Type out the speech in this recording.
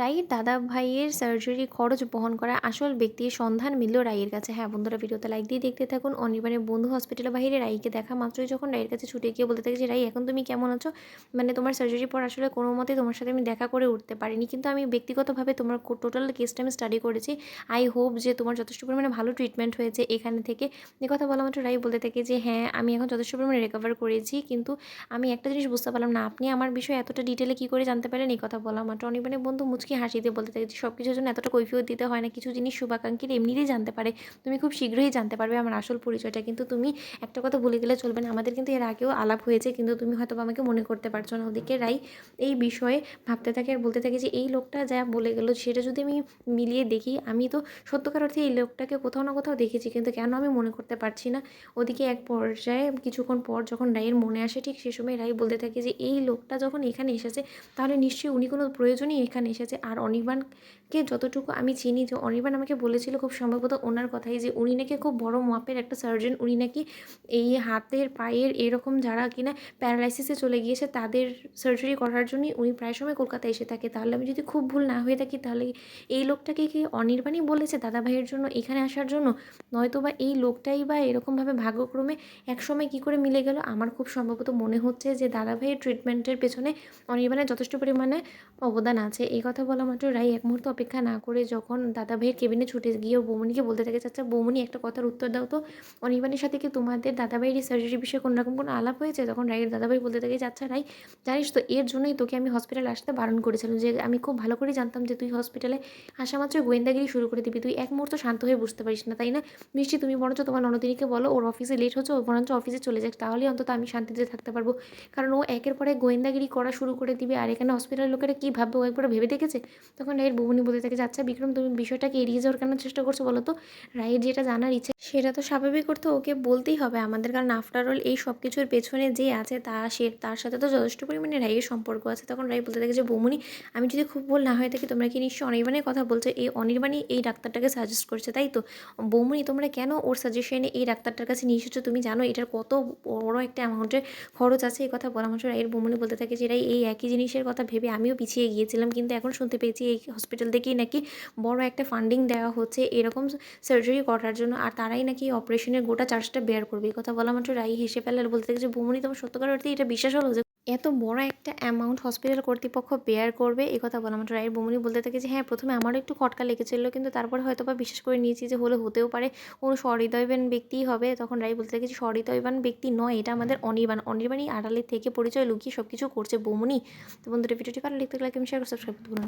রাইয়ের দাদা ভাইয়ের সার্জারি খরচ বহন করা আসল ব্যক্তির সন্ধান মিলল রাইয়ের কাছে। হ্যাঁ বন্ধুরা, ভিডিওতে লাইক দিয়ে দেখতে থাকুন। অনির্বাণের বন্ধু হসপিটালের বাইরে রাইকে দেখা মাত্রই যখন রাইয়ের কাছে ছুটে গিয়ে বলতে থাকে যে, রাই এখন তুমি কেমন আছো? মানে তোমার সার্জারির পর আসলে কোনো মতেই তোমার সাথে আমি দেখা করে উঠতে পারিনি, কিন্তু আমি ব্যক্তিগতভাবে তোমার টোটাল কেসটা আমি স্টাডি করেছি। আই হোপ যে তোমার যথেষ্ট পরিমাণে ভালো ট্রিটমেন্ট হয়েছে এখানে থেকে। এ কথা বলা মাত্র রাই বলতে থাকে যে, হ্যাঁ আমি এখন যথেষ্ট পরিমাণে রিকভার করেছি, কিন্তু আমি একটা জিনিস বুঝতে পারলাম না, আপনি আমার বিষয়ে এতটা ডিটেলে কী করে জানতে পারলেন? এই কথা বলা মাত্র অনির্বাণের বন্ধু মুচকি হাসি দিয়ে বলতে থাকে যে, সব কিছুর জন্য এতটা কৈফিয়ত দিতে হয় না, কিছু জিনিস শুভাকাঙ্ক্ষীর এমনিতেই জানতে পারে। তুমি খুব শীঘ্রই জানতে পারবে আমার আসল পরিচয়টা, কিন্তু তুমি একটা কথা বলে গেলে চলবে না, আমাদের কিন্তু এর আগেও আলাপ হয়েছে, কিন্তু তুমি হয়তো আমাকে মনে করতে পারছো না। ওদিকে রাই এই বিষয়ে ভাবতে থাকে আর বলতে থাকে যে, এই লোকটা যা বলে গেল সেটা যদি আমি মিলিয়ে দেখি, আমি তো সত্যকার অর্থে এই লোকটাকে কোথাও না কোথাও দেখেছি, কিন্তু কেন আমি মনে করতে পারছি না। ওদিকে এক পর্যায়ে কিছুক্ষণ পর যখন রাইয়ের মনে আসে, ঠিক সে সময় রাই বলতে থাকে যে, এই লোকটা যখন এখানে এসেছে তাহলে নিশ্চয়ই উনি কোনো প্রয়োজনেই এখানে এসেছে। আর অনির্বাণকে যতটুকু আমি চিনি, যে অনির্বাণ আমাকে বলেছিল খুব সম্ভবত ওনার কথাই, যে উনি নাকি খুব বড় মাপের একটা সার্জন। উনি নাকি এই হাতের পায়ের এরকম যারা কিনা প্যারালাইসিসে চলে গিয়েছে তাদের সার্জারি করার জন্যই উনি প্রায় সময় কলকাতায় এসে থাকে। তাহলে আমি যদি খুব ভুল না হয়ে থাকি, তাহলে এই লোকটাকে কি অনির্বাণই বলেছে দাদা ভাইয়ের জন্য এখানে আসার জন্য? নয়তো বা এই লোকটাই বা এরকমভাবে ভাগ্যক্রমে একসময় কী করে মিলে গেল? আমার খুব সম্ভবত মনে হচ্ছে যে দাদা ভাইয়ের ট্রিটমেন্টের পেছনে অনির্বাণের যথেষ্ট পরিমাণে অবদান আছে। এই কথা বলা মাত্র রাই এক মুহূর্ত অপেক্ষা না করে যখন দাদা ভাইয়ের কেবিনে ছুটে গিয়ে বৌমনিকে বলতে থাকে, আচ্ছা বৌমনি একটা কথার উত্তর দাও তো, অনির্বাণের সাথে কি তোমাদের দাদা ভাইয়ের এই সার্জারির বিষয়ে কোনো রকম কোনো আলাপ হয়েছে? তখন রাইয়ের দাদা ভাই বলতে থাকে যে, আচ্ছা রাই, জানিস তো এর জন্যই তোকে আমি হসপিটালে আসতে বারণ করেছিলাম, যে আমি খুব ভালো করেই জানতাম যে তুই হসপিটালে আসা মাত্রই গোয়েন্দাগিরি শুরু করে দিবি, তুই এক মুহূর্ত শান্ত হয়ে বুঝতে পারিস না, তাই না? মিষ্টি, তুমি বরঞ্চ তোমার ননদিনীকে বলো ওর অফিসে লেট হচ্ছে, ও বরঞ্চ অফিসে চলে যাক, তাহলেই অন্তত আমি শান্তিতে থাকতে পারবো। কারণ ও একের পর এক গোয়েন্দাগিরি করা শুরু করে দিবে, আর এখানে হসপিটালের লোকেরা কী ভাববে ও একবার ভেবে দেখেছে? তখন রায়ের বৌমনি বলতে থাকে যে, আচ্ছা বিক্রম, তুমি বিষয়টাকে এড়িয়ে যাওয়ার কেন চেষ্টা করছো বলো তো? রায়ের যেটা জানার ইচ্ছে সেটা তো স্বাভাবিক অর্থে ওকে বলতেই হবে আমাদের, কারণ আফটার অল এই সব কিছুর পেছনে যে আছে তার সাথে তো যথেষ্ট পরিমাণে রায়ের সম্পর্ক আছে। তখন রায় বলতে থাকে যে, বৌমনি, আমি যদি খুব ভুল না হয়ে থাকি, তোমরা কি নিশ্চয়ই অনির্বাণের কথা বলছো? এই অনির্বাণই এই ডাক্তারটাকে সাজেস্ট করছে, তাই তো? বৌমনি, তোমরা কেন ওর সাজেশনে এই ডাক্তারটার কাছে নিয়ে এসেছো? তুমি জানো এটার কত বড় একটা অ্যামাউন্টের খরচ আছে? এই কথা বলা মাত্র রায়ের বৌমনি বলতে থাকে যে, এই একই জিনিসের কথা ভেবে আমিও পিছিয়ে গিয়েছিলাম, কিন্তু এখন শুনতে পেয়েছি এই হসপিটাল থেকেই নাকি বড় একটা ফান্ডিং দেওয়া হচ্ছে এরকম সার্জারি করার জন্য, আর তারাই নাকি অপারেশনের গোটা চার্জটা বেয়ার করবে। এই কথা বলা মাত্র রাই হেসে ফেলে আর বলতে থাকে যে, বৌমনি, তোমার সত্যকার অর্থে এটা বিশ্বাস হলো যে এত বড় একটা অ্যামাউন্ট হসপিটাল কর্তৃপক্ষ বেয়ার করবে? এই কথা বলা মাত্র রায়ের বৌমনি বলতে থাকে যে, হ্যাঁ প্রথমে আমারও একটু খটকা লেগেছিল, কিন্তু তারপরে হয়তো বা বিশ্বাস করে নিয়েছি যে হতেও পারে কোনো সহৃদয়বান ব্যক্তিই হবে। তখন রাই বলতে থাকে যে, সহৃদয়বান ব্যক্তি নয়, এটা আমাদের অনির্বাণই আড়ালে থেকে পরিচয় লুকিয়ে সব কিছু করছে বৌমনি। তো বন্ধুরা, ভিডিওটি ভালো লাগলে লাইক এবং শেয়ার, সাবস্ক্রাইব করতে ভুলবেন না।